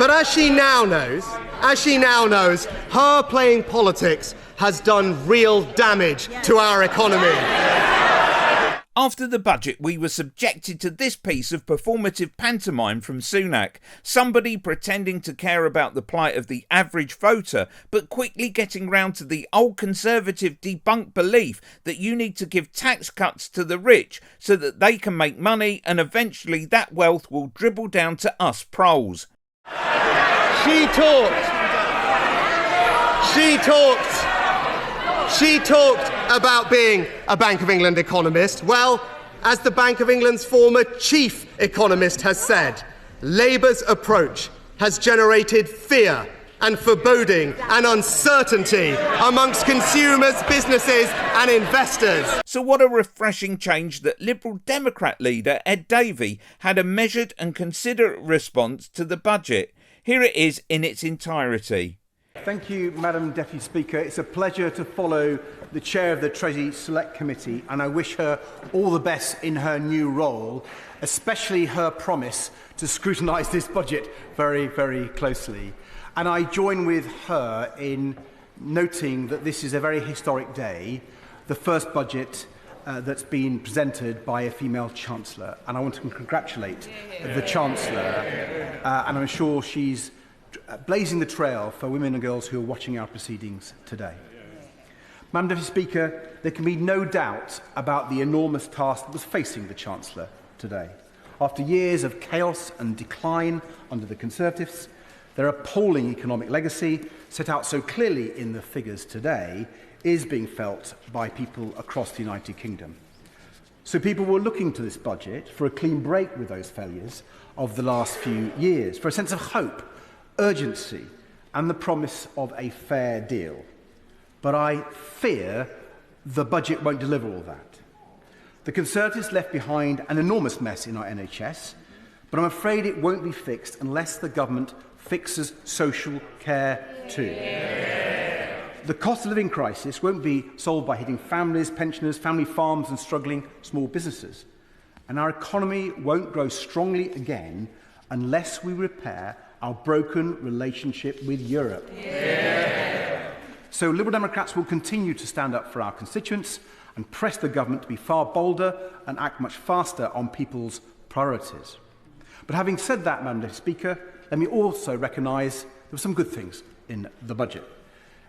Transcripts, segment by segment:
But as she now knows, her playing politics has done real damage to our economy. After the budget, we were subjected to this piece of performative pantomime from Sunak. Somebody pretending to care about the plight of the average voter, but quickly getting round to the old Conservative debunked belief that you need to give tax cuts to the rich so that they can make money, and eventually that wealth will dribble down to us proles. She talked about being a Bank of England economist. Well, as the Bank of England's former chief economist has said, Labour's approach has generated fear and foreboding and uncertainty amongst consumers, businesses and investors. So what a refreshing change that Liberal Democrat leader Ed Davey had a measured and considerate response to the budget. Here it is in its entirety. Thank you, Madam Deputy Speaker. It's a pleasure to follow the Chair of the Treasury Select Committee, and I wish her all the best in her new role, especially her promise to scrutinise this budget very, very closely. And I join with her in noting that this is a very historic day, the first budget that's been presented by a female Chancellor. And I want to congratulate the Chancellor, and I'm sure she's blazing the trail for women and girls who are watching our proceedings today. Madam Deputy Speaker, there can be no doubt about the enormous task that was facing the Chancellor today. After years of chaos and decline under the Conservatives, their appalling economic legacy, set out so clearly in the figures today, is being felt by people across the United Kingdom. So people were looking to this budget for a clean break with those failures of the last few years, for a sense of hope, urgency and the promise of a fair deal. But I fear the budget won't deliver all that. The Conservatives left behind an enormous mess in our NHS, but I'm afraid it won't be fixed unless the government fixes social care too. The cost of living crisis won't be solved by hitting families, pensioners, family farms and struggling small businesses. And our economy won't grow strongly again unless we repair our broken relationship with Europe. So Liberal Democrats will continue to stand up for our constituents and press the government to be far bolder and act much faster on people's priorities. But having said that, Madam Deputy Speaker, let me also recognise there were some good things in the budget.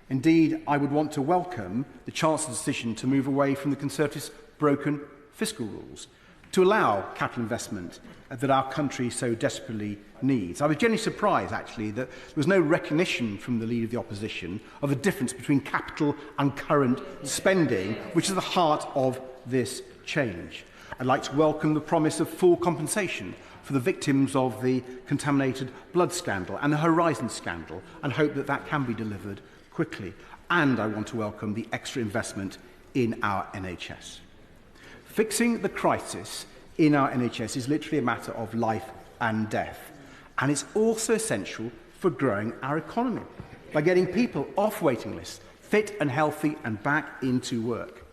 Indeed, I would want to welcome the Chancellor's decision to move away from the Conservatives' broken fiscal rules, to allow capital investment that our country so desperately needs. I was genuinely surprised, actually, that there was no recognition from the Leader of the Opposition of the difference between capital and current spending, which is the heart of this change. I'd like to welcome the promise of full compensation for the victims of the contaminated blood scandal and the Horizon scandal, and hope that that can be delivered quickly. And I want to welcome the extra investment in our NHS. Fixing the crisis in our NHS is literally a matter of life and death. And it's also essential for growing our economy by getting people off waiting lists, fit and healthy and back into work.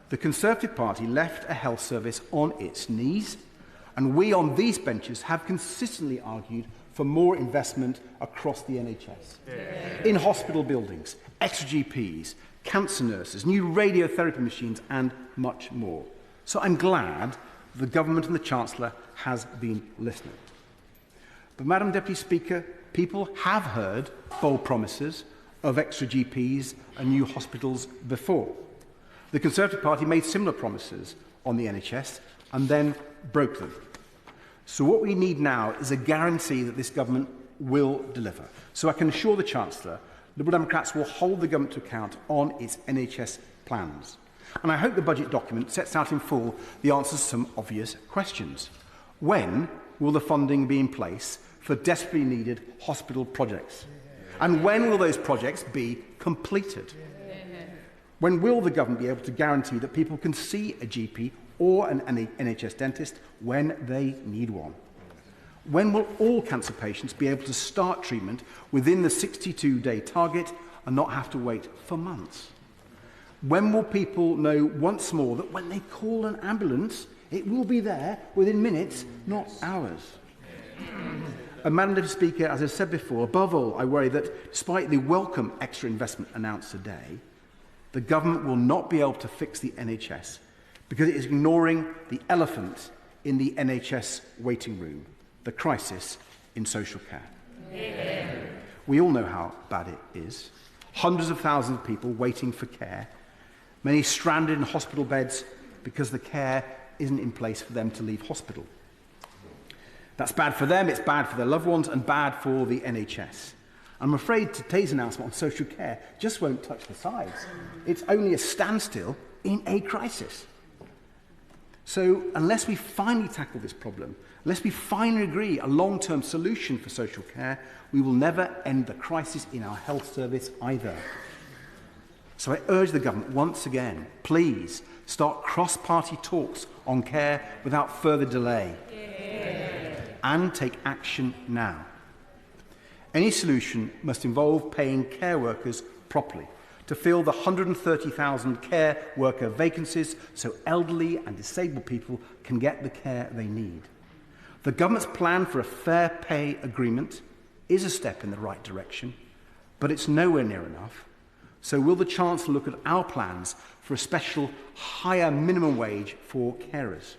The Conservative Party left a health service on its knees, and we on these benches have consistently argued for more investment across the NHS. In hospital buildings, extra GPs, cancer nurses, new radiotherapy machines and much more. So I'm glad the government and the Chancellor has been listening. But Madam Deputy Speaker, people have heard bold promises of extra GPs and new hospitals before. The Conservative Party made similar promises on the NHS and then broke them. So what we need now is a guarantee that this government will deliver. So I can assure the Chancellor, Liberal Democrats will hold the government to account on its NHS plans. And I hope the budget document sets out in full the answers to some obvious questions. When will the funding be in place for desperately needed hospital projects? And when will those projects be completed? When will the government be able to guarantee that people can see a GP or an NHS dentist when they need one? When will all cancer patients be able to start treatment within the 62-day target and not have to wait for months? When will people know once more that when they call an ambulance, it will be there within minutes, not hours? Madam Deputy Speaker, as I said before, above all, I worry that despite the welcome extra investment announced today, the government will not be able to fix the NHS because it is ignoring the elephant in the NHS waiting room, the crisis in social care. Yeah. We all know how bad it is. Hundreds of thousands of people waiting for care, many stranded in hospital beds because the care isn't in place for them to leave hospital. That's bad for them, it's bad for their loved ones, and bad for the NHS. I'm afraid today's announcement on social care just won't touch the sides. It's only a standstill in a crisis. So unless we finally tackle this problem, unless we finally agree a long-term solution for social care, we will never end the crisis in our health service either. So I urge the government once again, please start cross-party talks on care without further delay. And take action now. Any solution must involve paying care workers properly to fill the 130,000 care worker vacancies so elderly and disabled people can get the care they need. The government's plan for a fair pay agreement is a step in the right direction, but it's nowhere near enough. So will the Chancellor look at our plans for a special higher minimum wage for carers?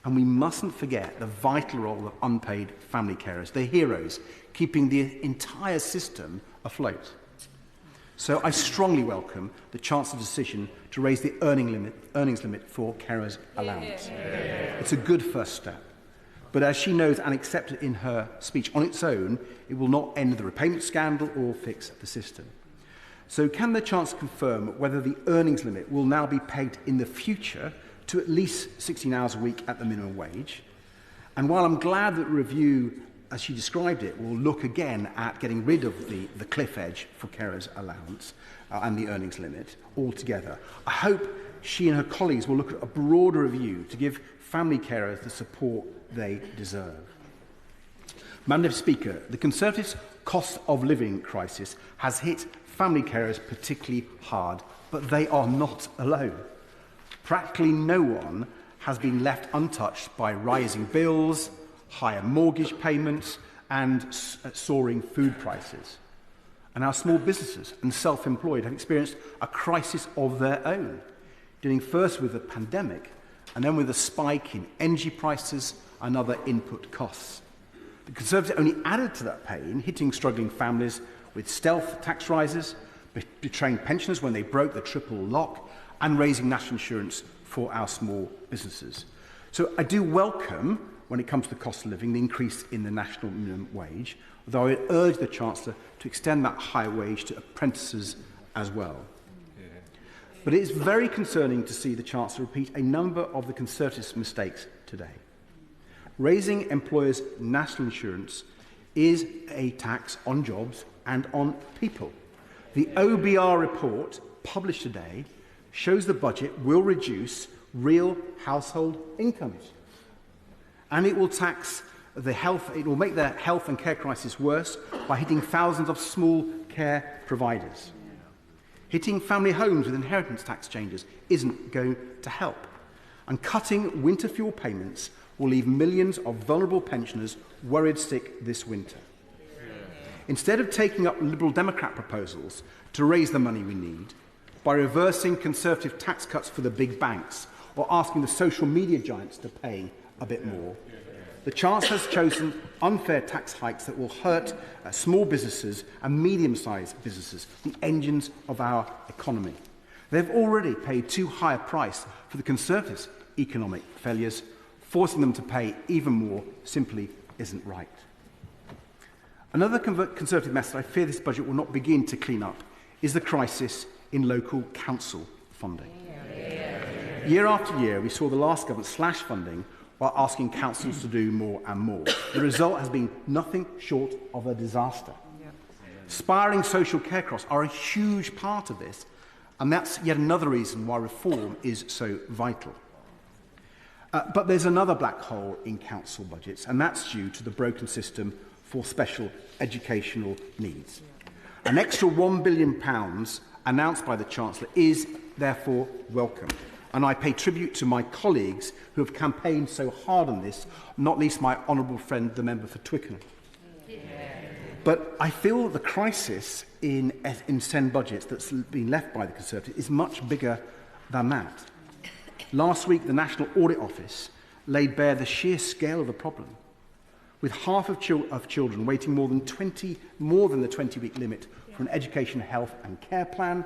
And we mustn't forget the vital role of unpaid family carers. They're heroes, keeping the entire system afloat. So I strongly welcome the Chancellor's decision to raise the earnings limit for carers' allowance. It's a good first step. But as she knows and accepted in her speech, on its own, it will not end the repayment scandal or fix the system. So can the Chancellor confirm whether the earnings limit will now be pegged in the future to at least 16 hours a week at the minimum wage? And while I'm glad that review, as she described it, will look again at getting rid of the cliff edge for carers' allowance and the earnings limit altogether, I hope she and her colleagues will look at a broader review to give family carers the support they deserve. Madam Deputy Speaker, the Conservatives' cost of living crisis has hit family carers particularly hard, but they are not alone. Practically no one has been left untouched by rising bills, higher mortgage payments, and soaring food prices. And our small businesses and self-employed have experienced a crisis of their own, dealing first with the pandemic and then with a spike in energy prices and other input costs. The Conservatives only added to that pain, hitting struggling families with stealth tax rises, betraying pensioners when they broke the triple lock, and raising national insurance for our small businesses. So I do welcome, when it comes to the cost of living, the increase in the national minimum wage, although I urge the Chancellor to extend that higher wage to apprentices as well. But it is very concerning to see the Chancellor repeat a number of the Conservatives' mistakes today. Raising employers' national insurance is a tax on jobs and on people. The OBR report published today shows the budget will reduce real household incomes. And it will tax the health, it will make the health and care crisis worse by hitting thousands of small care providers. Hitting family homes with inheritance tax changes isn't going to help. And cutting winter fuel payments will leave millions of vulnerable pensioners worried sick this winter. Instead of taking up Liberal Democrat proposals to raise the money we need, by reversing Conservative tax cuts for the big banks or asking the social media giants to pay a bit more, the Chancellor has chosen unfair tax hikes that will hurt small businesses and medium-sized businesses, the engines of our economy. They've already paid too high a price for the Conservatives' economic failures. Forcing them to pay even more simply isn't right. Another Conservative mess that I fear this budget will not begin to clean up is the crisis in local council funding. Year after year, we saw the last government slash funding while asking councils to do more and more. The result has been nothing short of a disaster. Spiralling social care costs are a huge part of this, and that's yet another reason why reform is so vital. But there's another black hole in council budgets, and that's due to the broken system for special educational needs. An extra £1 billion announced by the Chancellor is therefore welcome, And I pay tribute to my colleagues who have campaigned so hard on this, not least my honourable friend, the member for Twickenham. But I feel the crisis in SANE budgets that's been left by the Conservatives is much bigger than that. Last week, the National Audit Office laid bare the sheer scale of the problem, with half of children waiting more than the 20-week limit for an education, health and care plan,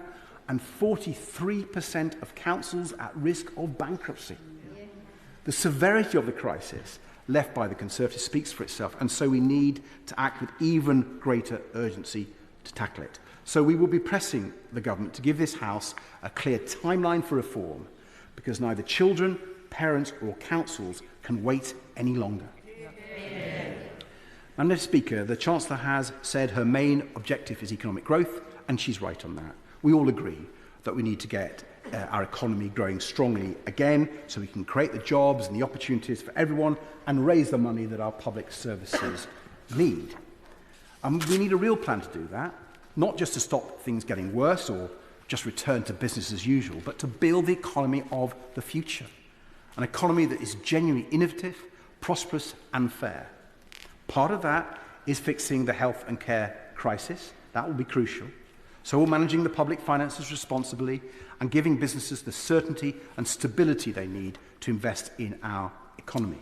and 43% of councils at risk of bankruptcy. The severity of the crisis left by the Conservatives speaks for itself, and so we need to act with even greater urgency to tackle it. So we will be pressing the government to give this House a clear timeline for reform, because neither children, parents or councils can wait any longer. Madam Speaker, the Chancellor has said her main objective is economic growth, and she's right on that. We all agree that we need to get our economy growing strongly again so we can create the jobs and the opportunities for everyone and raise the money that our public services need. We need a real plan to do that, not just to stop things getting worse or just return to business as usual, but to build the economy of the future. An economy that is genuinely innovative, prosperous and fair. Part of that is fixing the health and care crisis. That will be crucial. So we're managing the public finances responsibly and giving businesses the certainty and stability they need to invest in our economy.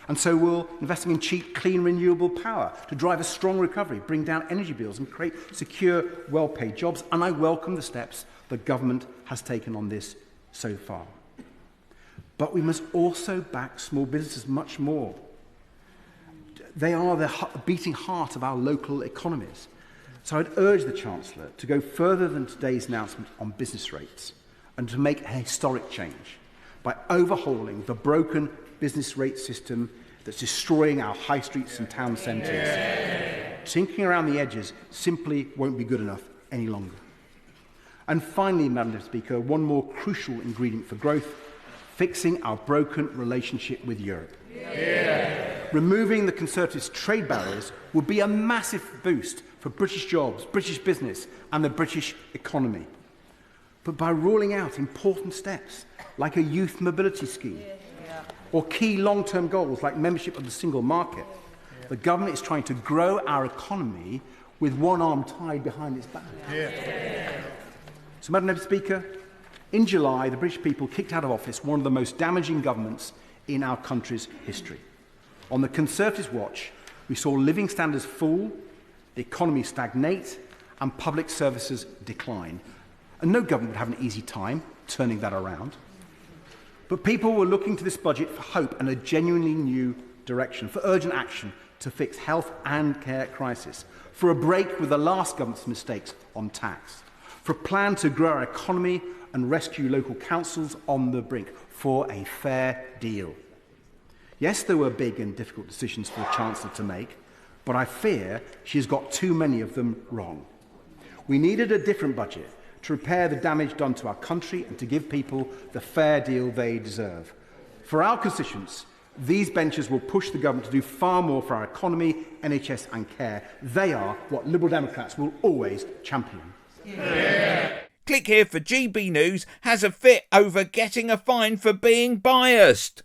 And so we're investing in cheap, clean, renewable power to drive a strong recovery, bring down energy bills and create secure, well-paid jobs. And I welcome the steps the government has taken on this so far. But we must also back small businesses much more. They are the beating heart of our local economies. So I'd urge the Chancellor to go further than today's announcement on business rates and to make a historic change by overhauling the broken business rate system that's destroying our high streets and town centres. Tinkering around the edges simply won't be good enough any longer. And finally, Madam Speaker, one more crucial ingredient for growth, fixing our broken relationship with Europe. Removing the Conservatives' trade barriers would be a massive boost for British jobs, British business and the British economy. But by ruling out important steps like a youth mobility scheme or key long-term goals like membership of the single market, the government is trying to grow our economy with one arm tied behind its back. So, Madam Speaker, in July, the British people kicked out of office one of the most damaging governments in our country's history. On the Conservatives' watch, we saw living standards fall, the economy stagnate, and public services decline. And no government would have an easy time turning that around. But people were looking to this budget for hope and a genuinely new direction, for urgent action to fix health and care crisis, for a break with the last government's mistakes on tax, for a plan to grow our economy and rescue local councils on the brink, for a fair deal. Yes, there were big and difficult decisions for the Chancellor to make, but I fear she has got too many of them wrong. We needed a different budget to repair the damage done to our country and to give people the fair deal they deserve. For our constituents, these benches will push the government to do far more for our economy, NHS and care. They are what Liberal Democrats will always champion. Click here for GB News has a fit over getting a fine for being biased.